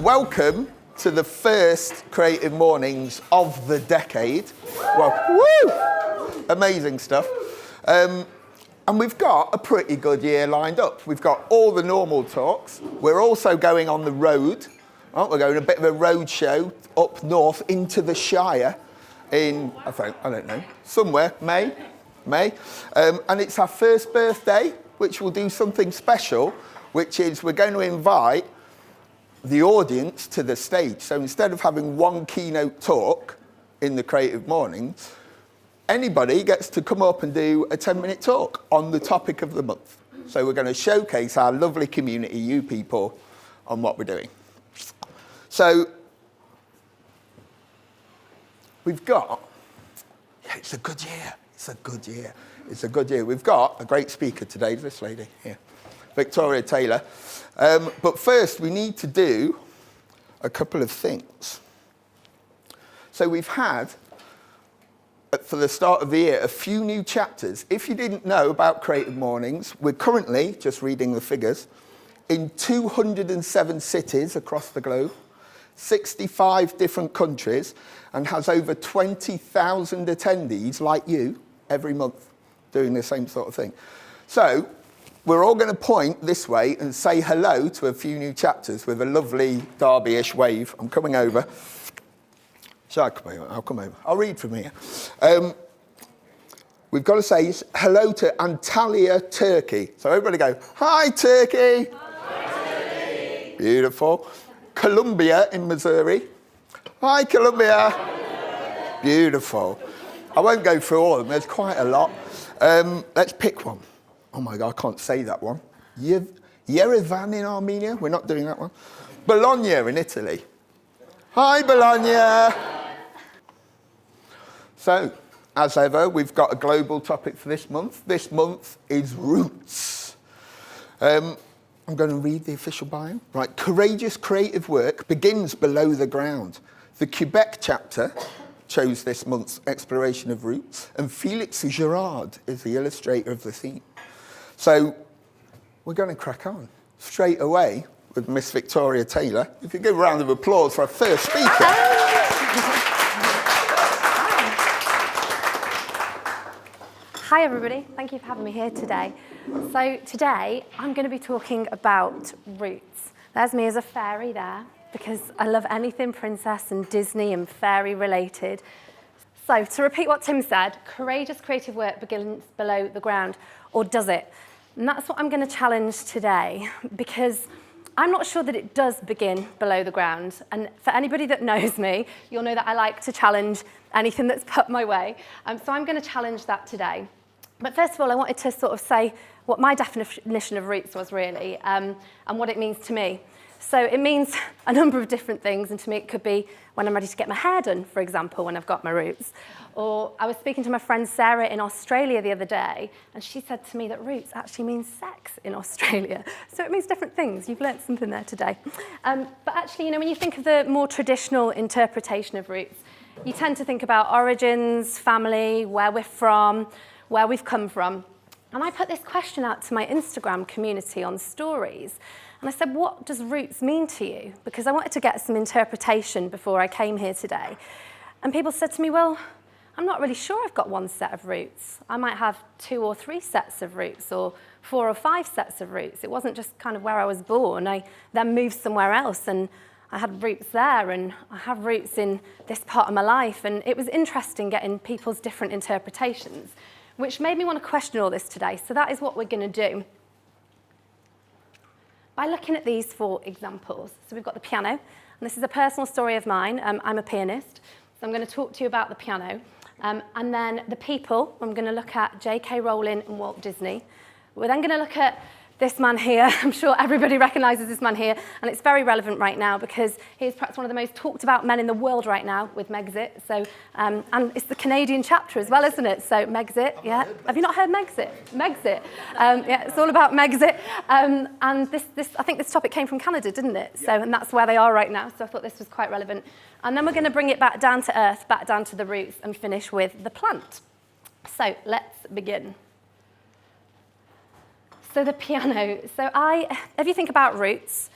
welcome to the first Creative Mornings of the decade. Well, woo! Amazing stuff. And we've got a pretty good year lined up. We've got all the normal talks. We're also going on the road. Right? We're going a bit of a road show up north into the Shire in, I don't know, somewhere, May. And it's our first birthday, which will do something special, which is we're going to invite the audience to the stage. So instead of having one keynote talk in the Creative Mornings, anybody gets to come up and do a 10-minute talk on the topic of the month. So we're going to showcase our lovely community, you people, on what we're doing. So we've got, it's a good year. We've got a great speaker today, this lady here, Victoria Taylor. But first, we need to do a couple of things. So we've had, for the start of the year, a few new chapters. If you didn't know about Creative Mornings, we're currently, just reading the figures, in 207 cities across the globe, 65 different countries, and has over 20,000 attendees like you every month doing the same sort of thing. So we're all going to point this way and say hello to a few new chapters with a lovely Derby-ish wave. I'm coming over. Shall I come over? I'll come over. I'll read from here. We've got to say hello to Antalya, Turkey. So everybody go, hi, Turkey. Hi, Turkey. Beautiful. Columbia in Missouri. Hi, Columbia. Beautiful. I won't go through all of them. There's quite a lot. Let's pick one. Oh my God, I can't say that one. Yerevan in Armenia. We're not doing that one. Bologna in Italy. Hi, Bologna. So, as ever, we've got a global topic for this month. This month is roots. I'm going to read the official bio. Right, courageous creative work begins below the ground. The Quebec chapter chose this month's exploration of roots, and Felix Girard is the illustrator of the theme. So we're going to crack on straight away with Miss Victoria Taylor. If you give a round of applause for our first speaker. Hi everybody, thank you for having me here today. So today I'm going to be talking about roots. There's me as a fairy there, because I love anything princess and Disney and fairy related. So to repeat what Tim said, courageous creative work begins below the ground, or does it? And that's what I'm going to challenge today, because I'm not sure that it does begin below the ground. And for anybody that knows me, you'll know that I like to challenge anything that's put my way. So I'm going to challenge that today. But first of all, I wanted to sort of say what my definition of roots was really, and what it means to me. So it means a number of different things, and to me it could be when I'm ready to get my hair done, for example, when I've got my roots. Or I was speaking to my friend Sarah in Australia the other day, and she said to me that roots actually means sex in Australia. So it means different things. You've learnt something there today. But actually, you know, when you think of the more traditional interpretation of roots, you tend to think about origins, family, where we're from, where we've come from. And I put this question out to my Instagram community on stories. And I said, what does roots mean to you? Because I wanted to get some interpretation before I came here today. And people said to me, well, I'm not really sure I've got one set of roots. I might have 2 or 3 sets of roots, or 4 or 5 sets of roots. It wasn't just kind of where I was born. I then moved somewhere else, and I had roots there, and I have roots in this part of my life. And it was interesting getting people's different interpretations, which made me want to question all this today. So that is what we're going to do. By looking at these 4 examples. So we've got the piano, and this is a personal story of mine. I'm a pianist, so I'm going to talk to you about the piano. And then the people, I'm going to look at J.K. Rowling and Walt Disney. We're then going to look at this man here. I'm sure everybody recognises this man here, and it's very relevant right now because he is perhaps one of the most talked about men in the world right now with Megxit. So, and it's the Canadian chapter as well, isn't it? So Megxit, yeah. Have you not heard Megxit? Megxit. Yeah, it's all about Megxit. And this, I think this topic came from Canada, didn't it? So, and that's where they are right now. So I thought this was quite relevant. And then we're going to bring it back down to earth, back down to the roots, and finish with the plant. So let's begin. So the piano. So if you think about roots,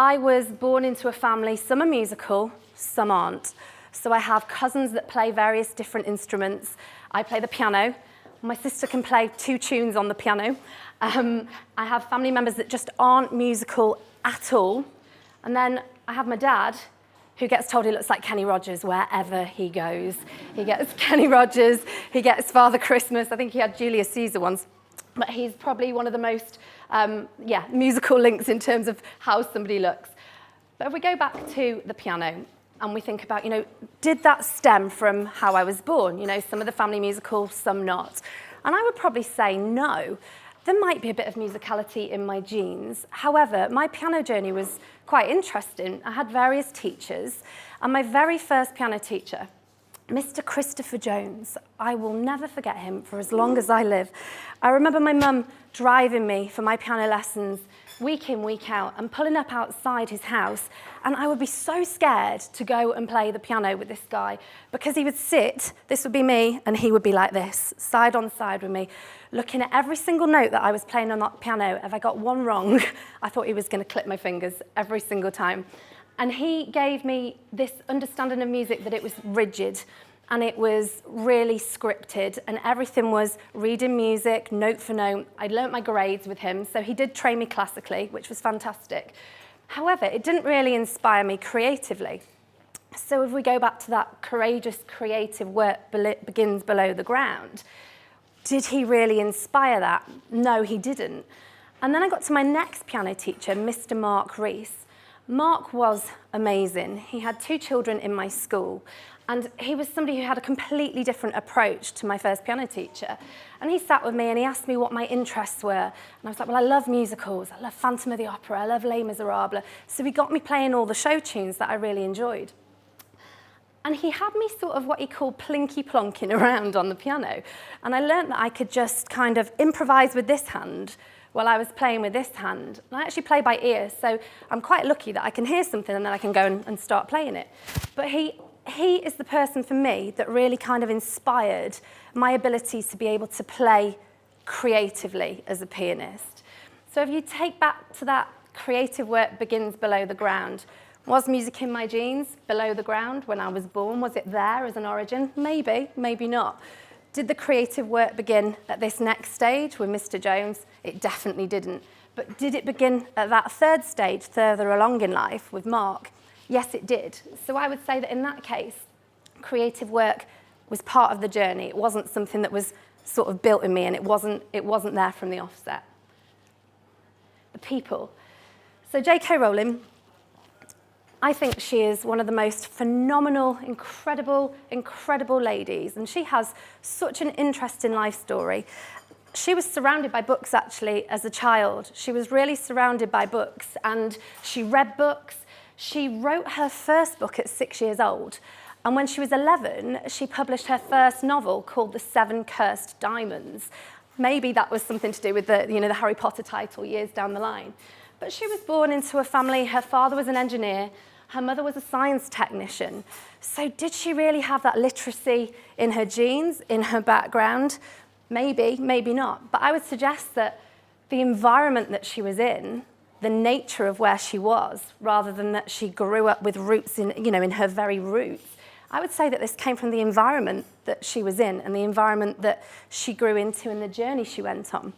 I was born into a family, some are musical, some aren't. So I have cousins that play various different instruments. I play the piano. My sister can play 2 tunes on the piano. I have family members that just aren't musical at all. And then I have my dad, who gets told he looks like Kenny Rogers wherever he goes. He gets Kenny Rogers, he gets Father Christmas. I think he had Julius Caesar once. But he's probably one of the most musical links in terms of how somebody looks. But if we go back to the piano and we think about, did that stem from how I was born? Some of the family musical, some not. And I would probably say no. There might be a bit of musicality in my genes. However, my piano journey was quite interesting. I had various teachers, and my very first piano teacher, Mr. Christopher Jones, I will never forget him for as long as I live. I remember my mum driving me for my piano lessons week in, week out, and pulling up outside his house, and I would be so scared to go and play the piano with this guy because he would sit, this would be me, and he would be like this, side on side with me, looking at every single note that I was playing on that piano. If I got one wrong, I thought he was going to clip my fingers every single time. And he gave me this understanding of music that it was rigid, and it was really scripted, and everything was reading music, note for note. I learnt my grades with him, so he did train me classically, which was fantastic. However, it didn't really inspire me creatively. So if we go back to that courageous, creative work begins below the ground, did he really inspire that? No, he didn't. And then I got to my next piano teacher, Mr. Mark Rees. Mark was amazing. He had 2 children in my school, and he was somebody who had a completely different approach to my first piano teacher. And he sat with me and he asked me what my interests were. And I was like, well, I love musicals. I love Phantom of the Opera. I love Les Miserables. So he got me playing all the show tunes that I really enjoyed. And he had me sort of what he called plinky-plonking around on the piano. And I learned that I could just kind of improvise with this hand while I was playing with this hand. And I actually play by ear, so I'm quite lucky that I can hear something and then I can go and start playing it. But he is the person for me that really kind of inspired my ability to be able to play creatively as a pianist. So if you take back to that creative work begins below the ground, was music in my genes below the ground when I was born? Was it there as an origin? Maybe, maybe not. Did the creative work begin at this next stage with Mr. Jones? It definitely didn't. But did it begin at that 3rd stage further along in life with Mark? Yes, it did. So I would say that in that case, creative work was part of the journey. It wasn't something that was sort of built in me, and it wasn't there from the offset. The people. So J.K. Rowling, I think she is one of the most phenomenal, incredible ladies, and she has such an interesting life story. She was surrounded by books, actually, as a child. She was really surrounded by books, and she read books. She wrote her first book at 6 years old, and when she was 11, she published her first novel called The 7 Cursed Diamonds. Maybe that was something to do with the Harry Potter title years down the line. But she was born into a family. Her father was an engineer. Her mother was a science technician. So did she really have that literacy in her genes, in her background? Maybe, maybe not. But I would suggest that the environment that she was in, the nature of where she was, rather than that she grew up with roots in her very roots, I would say that this came from the environment that she was in and the environment that she grew into and the journey she went on.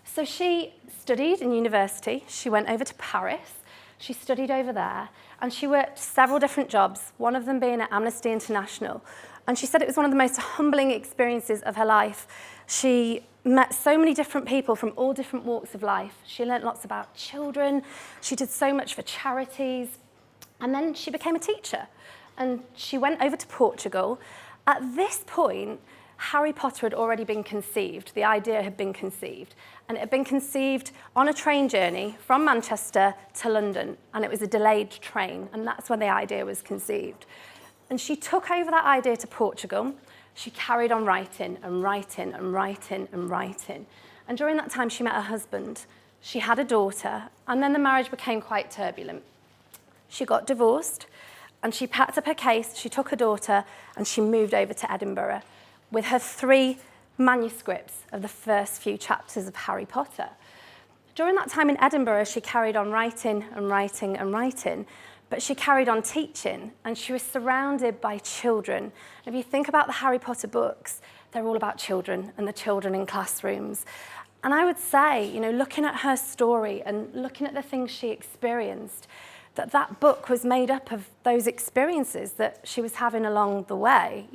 So she studied in university. She went over to Paris. She studied over there, and she worked several different jobs, one of them being at Amnesty International. And she said it was one of the most humbling experiences of her life. She met so many different people from all different walks of life. She learnt lots about children. She did so much for charities. And then she became a teacher. And she went over to Portugal. At this point, Harry Potter had already been conceived. The idea had been conceived. And it had been conceived on a train journey from Manchester to London. And it was a delayed train. And that's when the idea was conceived. And she took over that idea to Portugal. She carried on writing and writing and writing and writing. And during that time, she met her husband. She had a daughter. And then the marriage became quite turbulent. She got divorced. And she packed up her case. She took her daughter. And she moved over to Edinburgh with her 3 manuscripts of the first few chapters of Harry Potter. During that time in Edinburgh, she carried on writing and writing and writing, but she carried on teaching, and she was surrounded by children. If you think about the Harry Potter books, they're all about children and the children in classrooms. And I would say, looking at her story and looking at the things she experienced, that book was made up of those experiences that she was having along the way.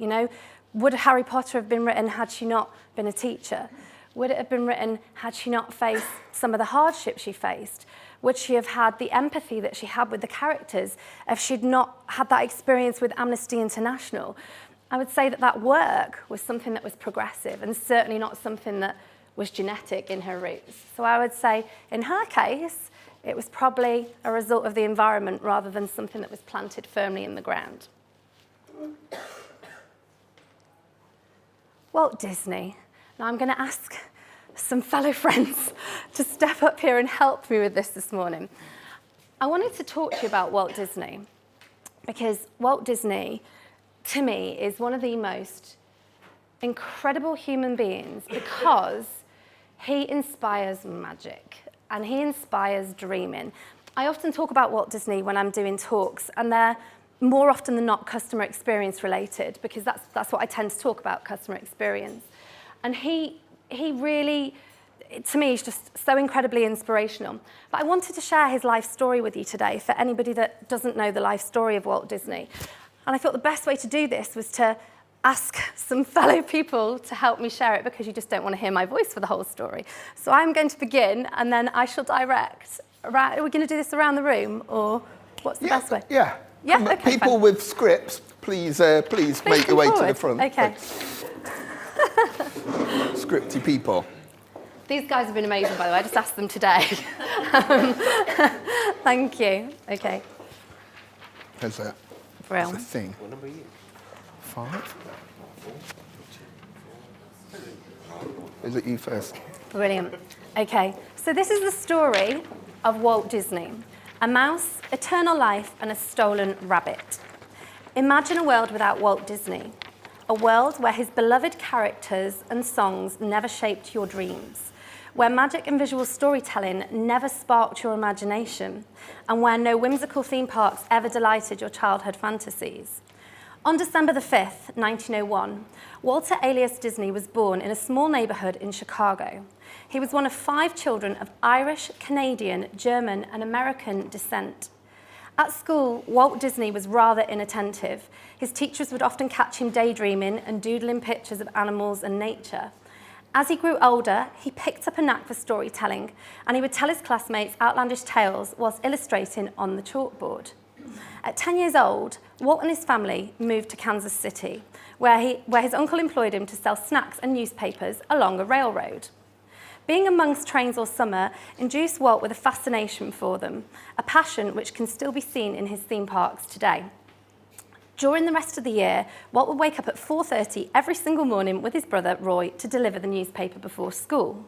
Would Harry Potter have been written had she not been a teacher? Would it have been written had she not faced some of the hardships she faced? Would she have had the empathy that she had with the characters if she'd not had that experience with Amnesty International? I would say that work was something that was progressive and certainly not something that was genetic in her roots. So I would say, in her case, it was probably a result of the environment rather than something that was planted firmly in the ground. Walt Disney. Now I'm going to ask some fellow friends to step up here and help me with this morning. I wanted to talk to you about Walt Disney because Walt Disney, to me, is one of the most incredible human beings because he inspires magic and he inspires dreaming. I often talk about Walt Disney when I'm doing talks, and they're more often than not customer experience related because that's what I tend to talk about, customer experience. And he really, to me, is just so incredibly inspirational. But I wanted to share his life story with you today for anybody that doesn't know the life story of Walt Disney. And I thought the best way to do this was to ask some fellow people to help me share it because you just don't want to hear my voice for the whole story. So I'm going to begin and then I shall direct. Are we going to do this around the room or what's the best way? Yeah. Yeah, okay, people fine. with scripts, please make your way forward. to the front. Okay. Scripty people. These guys have been amazing, by the way. I just asked them today. Thank you. Okay. There's a thing. What number are you? 5. Is it you first? Brilliant. Okay, so this is the story of Walt Disney. A mouse, eternal life, and a stolen rabbit. Imagine a world without Walt Disney. A world where his beloved characters and songs never shaped your dreams. Where magic and visual storytelling never sparked your imagination. And where no whimsical theme parks ever delighted your childhood fantasies. On December the 5th, 1901, Walter alias Disney was born in a small neighborhood in Chicago. He was one of 5 children of Irish, Canadian, German, and American descent. At school, Walt Disney was rather inattentive. His teachers would often catch him daydreaming and doodling pictures of animals and nature. As he grew older, he picked up a knack for storytelling, and he would tell his classmates outlandish tales whilst illustrating on the chalkboard. At 10 years old, Walt and his family moved to Kansas City, where his uncle employed him to sell snacks and newspapers along a railroad. Being amongst trains all summer induced Walt with a fascination for them, a passion which can still be seen in his theme parks today. During the rest of the year, Walt would wake up at 4:30 every single morning with his brother Roy to deliver the newspaper before school.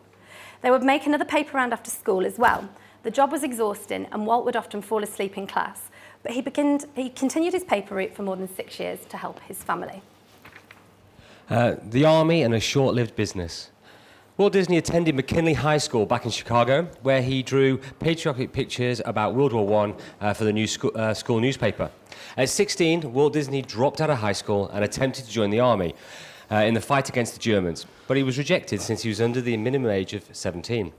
They would make another paper round after school as well. The job was exhausting and Walt would often fall asleep in class, but he continued his paper route for more than 6 years to help his family. The Army and a short-lived business. Walt Disney attended McKinley High School back in Chicago, where he drew patriotic pictures about World War I for the new school newspaper. At 16, Walt Disney dropped out of high school and attempted to join the Army in the fight against the Germans, but he was rejected since he was under the minimum age of 17.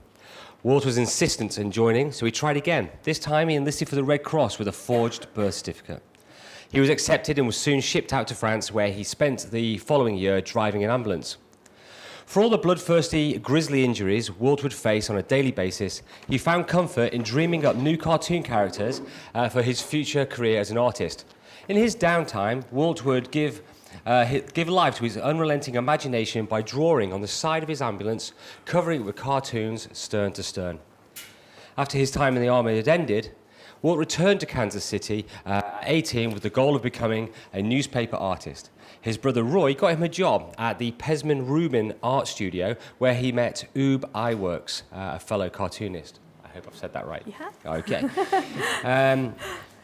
Walt was insistent in joining, so he tried again. This time he enlisted for the Red Cross with a forged birth certificate. He was accepted and was soon shipped out to France, where he spent the following year driving an ambulance. For all the bloodthirsty, grisly injuries Walt would face on a daily basis, he found comfort in dreaming up new cartoon characters for his future career as an artist. In his downtime, Walt would give life to his unrelenting imagination by drawing on the side of his ambulance, covering it with cartoons stern to stern. After his time in the Army had ended, Walt returned to Kansas City at 18 with the goal of becoming a newspaper artist. His brother Roy got him a job at the Pesman Rubin Art Studio, where he met Oob Iwerks, a fellow cartoonist. I hope I've said that right. Yeah. Okay.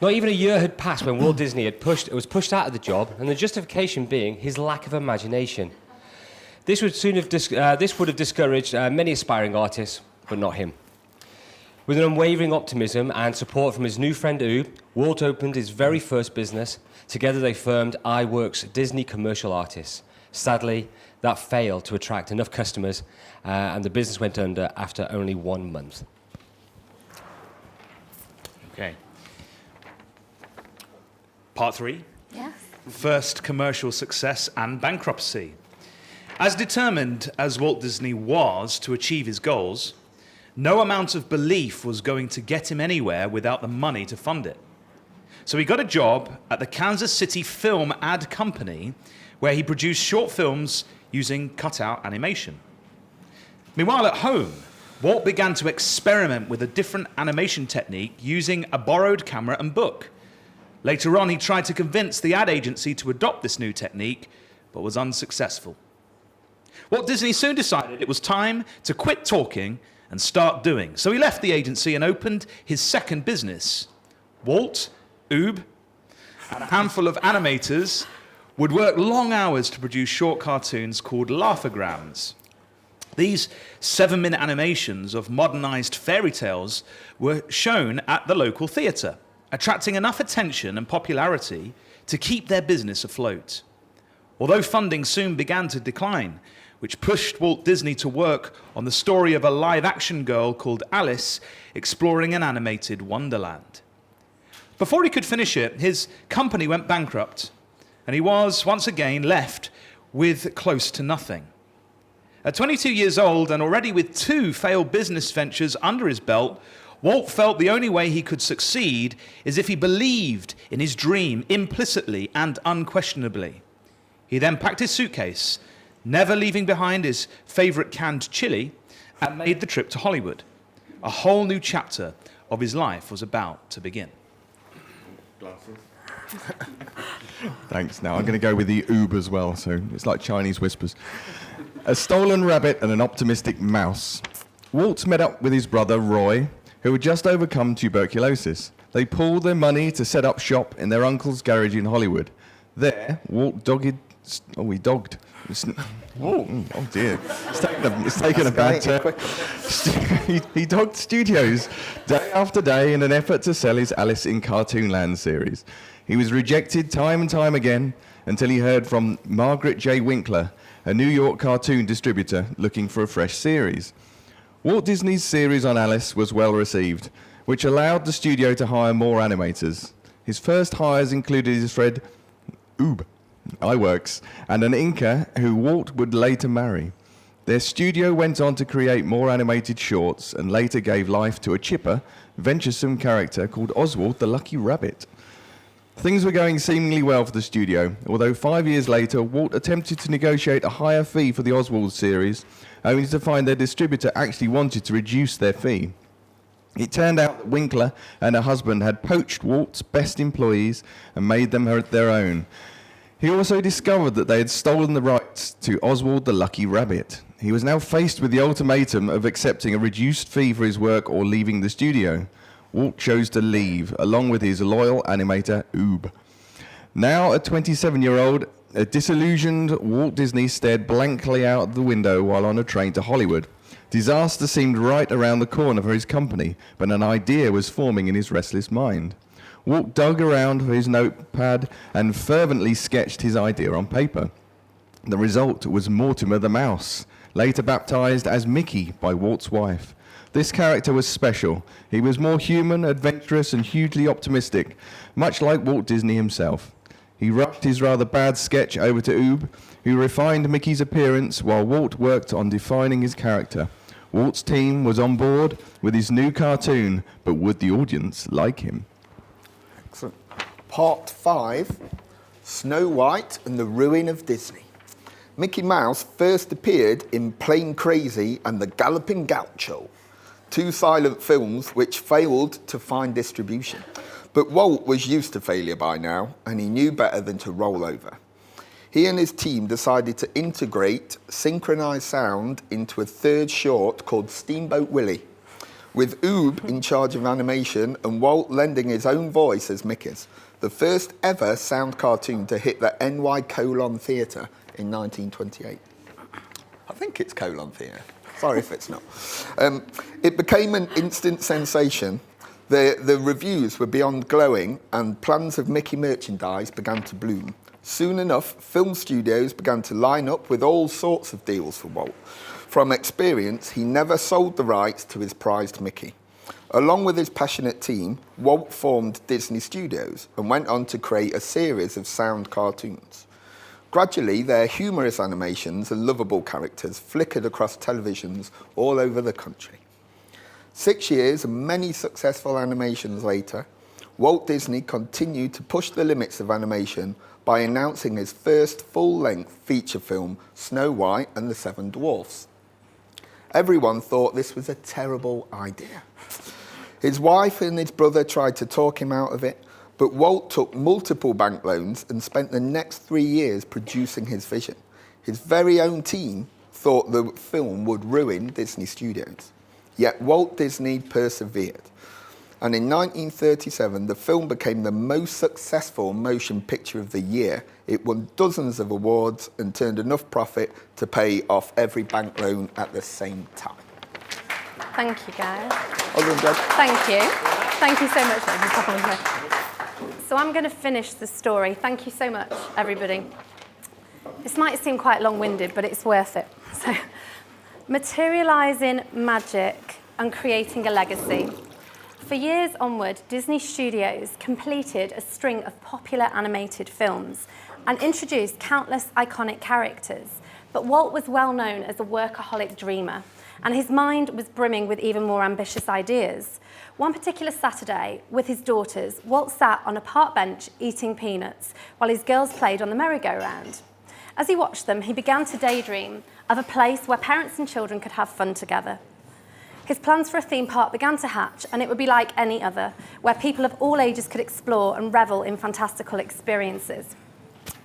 Not even a year had passed when Walt Disney was pushed out of the job, and the justification being his lack of imagination. This would have discouraged many aspiring artists, but not him. With an unwavering optimism and support from his new friend Ube, Walt opened his very first business. Together they formed iWorks Disney Commercial Artists. Sadly, that failed to attract enough customers, and the business went under after only 1 month. Okay. Part 3. Yes. First commercial success and bankruptcy. As determined as Walt Disney was to achieve his goals, no amount of belief was going to get him anywhere without the money to fund it. So he got a job at the Kansas City Film Ad Company, where he produced short films using cutout animation. Meanwhile, at home, Walt began to experiment with a different animation technique using a borrowed camera and book. Later on, he tried to convince the ad agency to adopt this new technique, but was unsuccessful. Walt Disney soon decided it was time to quit talking and start doing. So he left the agency and opened his second business. Walt, Ube, and a handful of animators would work long hours to produce short cartoons called Laugh-O-Grams. These 7-minute animations of modernized fairy tales were shown at the local theatre, attracting enough attention and popularity to keep their business afloat. Although funding soon began to decline, which pushed Walt Disney to work on the story of a live-action girl called Alice exploring an animated wonderland. Before he could finish it, his company went bankrupt, and he was once again left with close to nothing. At 22 years old and already with 2 failed business ventures under his belt, Walt felt the only way he could succeed is if he believed in his dream implicitly and unquestionably. He then packed his suitcase, never leaving behind his favorite canned chili, and made the trip to Hollywood. A whole new chapter of his life was about to begin. Thanks. Now I'm going to go with the Ube as well, so it's like Chinese whispers. A stolen rabbit and an optimistic mouse. Walt met up with his brother Roy, who had just overcome tuberculosis. They pooled their money to set up shop in their uncle's garage in Hollywood. There, Walt dogged. Oh dear. It's taken a bad turn. He dogged studios day after day in an effort to sell his Alice in Cartoonland series. He was rejected time and time again until he heard from Margaret J. Winkler, a New York cartoon distributor looking for a fresh series. Walt Disney's series on Alice was well received, which allowed the studio to hire more animators. His first hires included his friend Ube, iWorks, and an inker who Walt would later marry. Their studio went on to create more animated shorts and later gave life to a chipper, venturesome character called Oswald the Lucky Rabbit. Things were going seemingly well for the studio, although 5 years later, Walt attempted to negotiate a higher fee for the Oswald series, only to find their distributor actually wanted to reduce their fee. It turned out that Winkler and her husband had poached Walt's best employees and made them their own. He also discovered that they had stolen the rights to Oswald the Lucky Rabbit. He was now faced with the ultimatum of accepting a reduced fee for his work or leaving the studio. Walt chose to leave, along with his loyal animator, Ube. Now a 27-year-old, a disillusioned Walt Disney stared blankly out the window while on a train to Hollywood. Disaster seemed right around the corner for his company, but an idea was forming in his restless mind. Walt dug around for his notepad and fervently sketched his idea on paper. The result was Mortimer the Mouse, later baptized as Mickey by Walt's wife. This character was special. He was more human, adventurous, and hugely optimistic, much like Walt Disney himself. He rushed his rather bad sketch over to Ube, who refined Mickey's appearance while Walt worked on defining his character. Walt's team was on board with his new cartoon, but would the audience like him? Excellent. Part 5, Snow White and the Ruin of Disney. Mickey Mouse first appeared in Plain Crazy and the Galloping Gaucho, 2 silent films which failed to find distribution. But Walt was used to failure by now, and he knew better than to roll over. He and his team decided to integrate synchronized sound into a 3rd short called Steamboat Willie, with Ube in charge of animation and Walt lending his own voice as Mickey's, the first ever sound cartoon to hit the NY Colon Theatre in 1928. I think it's Colon Theatre. Sorry if it's not. It became an instant sensation. The reviews were beyond glowing, and plans of Mickey merchandise began to bloom. Soon enough, film studios began to line up with all sorts of deals for Walt. From experience, he never sold the rights to his prized Mickey. Along with his passionate team, Walt formed Disney Studios and went on to create a series of sound cartoons. Gradually, their humorous animations and lovable characters flickered across televisions all over the country. 6 years and many successful animations later, Walt Disney continued to push the limits of animation by announcing his first full-length feature film, Snow White and the Seven Dwarfs. Everyone thought this was a terrible idea. His wife and his brother tried to talk him out of it, but Walt took multiple bank loans and spent the next 3 years producing his vision. His very own team thought the film would ruin Disney Studios. Yet Walt Disney persevered. And in 1937, the film became the most successful motion picture of the year. It won dozens of awards and turned enough profit to pay off every bank loan at the same time. Thank you, guys. Well done, Dad. Thank you. Thank you so much. So I'm going to finish the story. Thank you so much, everybody. This might seem quite long-winded, but it's worth it. So, materialising magic and creating a legacy. For years onward, Disney Studios completed a string of popular animated films and introduced countless iconic characters. But Walt was well known as a workaholic dreamer, and his mind was brimming with even more ambitious ideas. One particular Saturday, with his daughters, Walt sat on a park bench eating peanuts while his girls played on the merry-go-round. As he watched them, he began to daydream of a place where parents and children could have fun together. His plans for a theme park began to hatch, and it would be like any other, where people of all ages could explore and revel in fantastical experiences.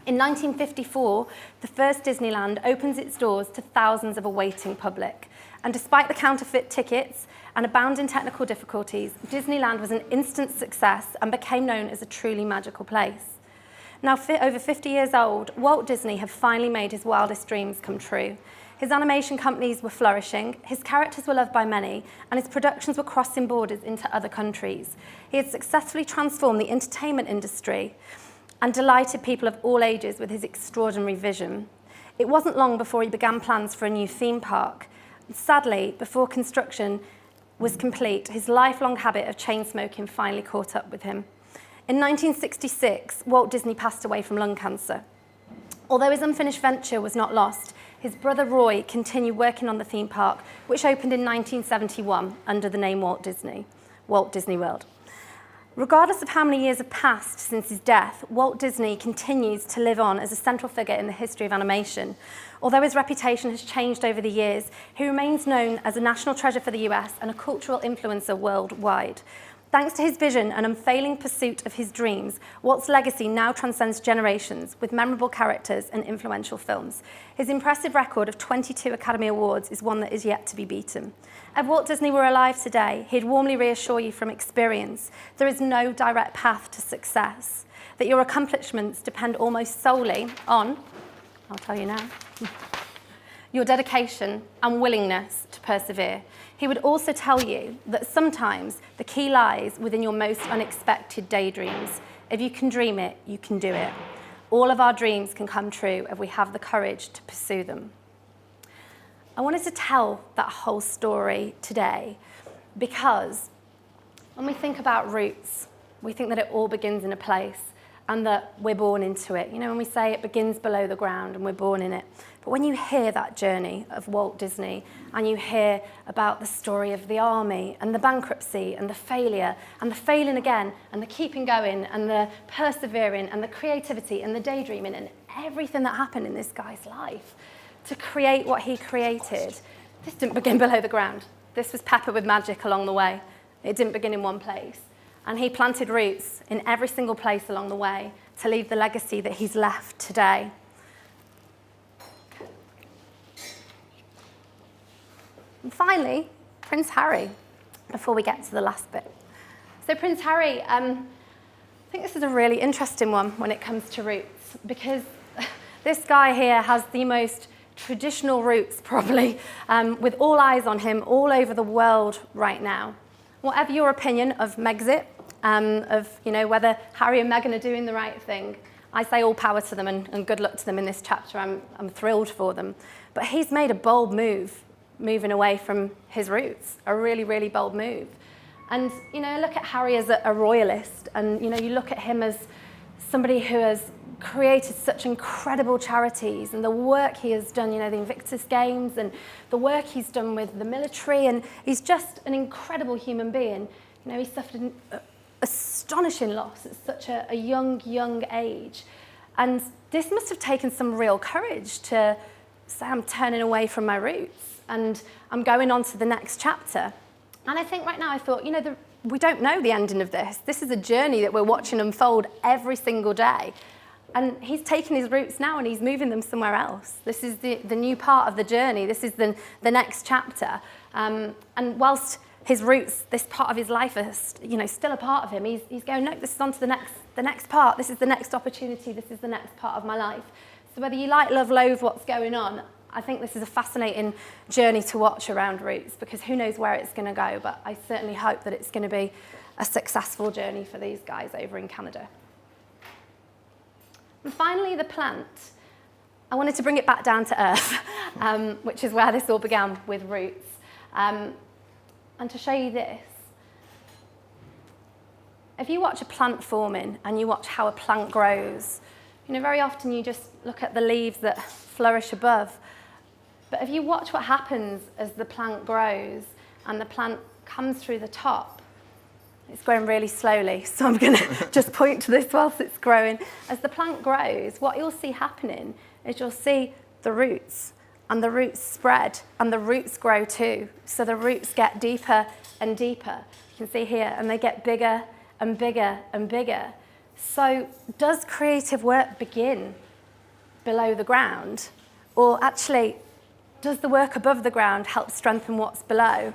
In 1954, the first Disneyland opens its doors to thousands of a waiting public. And despite the counterfeit tickets and abounding technical difficulties, Disneyland was an instant success and became known as a truly magical place. Now, over 50 years old, Walt Disney had finally made his wildest dreams come true. His animation companies were flourishing, his characters were loved by many, and his productions were crossing borders into other countries. He had successfully transformed the entertainment industry and delighted people of all ages with his extraordinary vision. It wasn't long before he began plans for a new theme park. Sadly, before construction was complete, his lifelong habit of chain smoking finally caught up with him. In 1966, Walt Disney passed away from lung cancer. Although his unfinished venture was not lost, his brother Roy continued working on the theme park, which opened in 1971 under the name Walt Disney World. Regardless of how many years have passed since his death, Walt Disney continues to live on as a central figure in the history of animation. Although his reputation has changed over the years, he remains known as a national treasure for the US and a cultural influencer worldwide. Thanks to his vision and unfailing pursuit of his dreams, Walt's legacy now transcends generations with memorable characters and influential films. His impressive record of 22 Academy Awards is one that is yet to be beaten. If Walt Disney were alive today, he'd warmly reassure you from experience there is no direct path to success, that your accomplishments depend almost solely on, I'll tell you now, your dedication and willingness to persevere. He would also tell you that sometimes the key lies within your most unexpected daydreams. If you can dream it, you can do it. All of our dreams can come true if we have the courage to pursue them. I wanted to tell that whole story today because when we think about roots, we think that it all begins in a place and that we're born into it. You know, when we say it begins below the ground and we're born in it. But when you hear that journey of Walt Disney and you hear about the story of the army and the bankruptcy and the failure and the failing again and the keeping going and the persevering and the creativity and the daydreaming and everything that happened in this guy's life to create what he created, this didn't begin below the ground. This was peppered with magic along the way. It didn't begin in one place. And he planted roots in every single place along the way to leave the legacy that he's left today. And finally, Prince Harry, before we get to the last bit. So Prince Harry, I think this is a really interesting one when it comes to roots, because this guy here has the most traditional roots probably, with all eyes on him all over the world right now. Whatever your opinion of Megxit, of whether Harry and Meghan are doing the right thing, I say all power to them and good luck to them in this chapter. I'm thrilled for them. But he's made a bold move, moving away from his roots, a really, really bold move. And look at Harry as a royalist, and you look at him as somebody who has created such incredible charities, and the work he has done, the Invictus Games, and the work he's done with the military, and he's just an incredible human being. He suffered an astonishing loss at such a young age. And this must have taken some real courage to say, I'm turning away from my roots, and I'm going on to the next chapter. And I think right now, I thought, we don't know the ending of this. This is a journey that we're watching unfold every single day. And he's taken his roots now and he's moving them somewhere else. This is the new part of the journey. This is the next chapter. And whilst his roots, this part of his life is, still a part of him, he's going, no, this is on to the next part. This is the next opportunity. This is the next part of my life. So whether you like, love, loathe what's going on, I think this is a fascinating journey to watch around roots, because who knows where it's going to go, but I certainly hope that it's going to be a successful journey for these guys over in Canada. And finally, the plant. I wanted to bring it back down to earth, which is where this all began with roots. And to show you this, if you watch a plant forming and you watch how a plant grows, very often you just look at the leaves that flourish above. But if you watch what happens as the plant grows and the plant comes through the top, it's growing really slowly, so I'm going to just point to this whilst it's growing. As the plant grows, what you'll see happening is you'll see the roots, and the roots spread, and the roots grow too. So the roots get deeper and deeper. You can see here, and they get bigger and bigger and bigger. So does creative work begin below the ground, or actually does the work above the ground help strengthen what's below?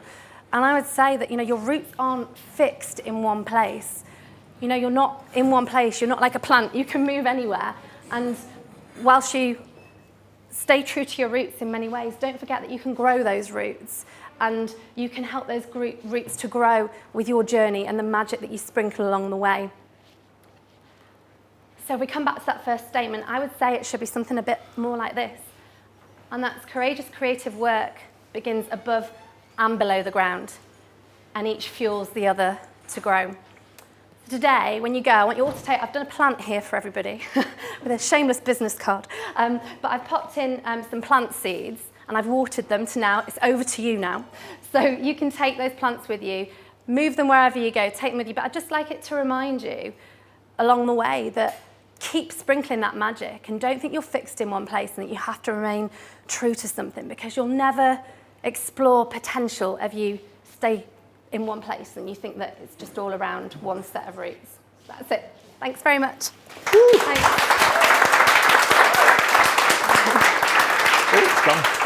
And I would say that your roots aren't fixed in one place. You're not in one place. You're not like a plant. You can move anywhere. And whilst you stay true to your roots in many ways, don't forget that you can grow those roots, and you can help those roots to grow with your journey and the magic that you sprinkle along the way. So if we come back to that first statement, I would say it should be something a bit more like this. And that's courageous creative work begins above and below the ground, and each fuels the other to grow. So today, when you go, I want you all to take, I've done a plant here for everybody with a shameless business card, but I've popped in some plant seeds and I've watered them to now, it's over to you now. So you can take those plants with you, move them wherever you go, take them with you, but I'd just like it to remind you along the way that keep sprinkling that magic, and don't think you're fixed in one place and that you have to remain true to something, because you'll never explore potential if you stay in one place and you think that it's just all around one set of roots. That's it. Thanks very much. Thanks. It's gone.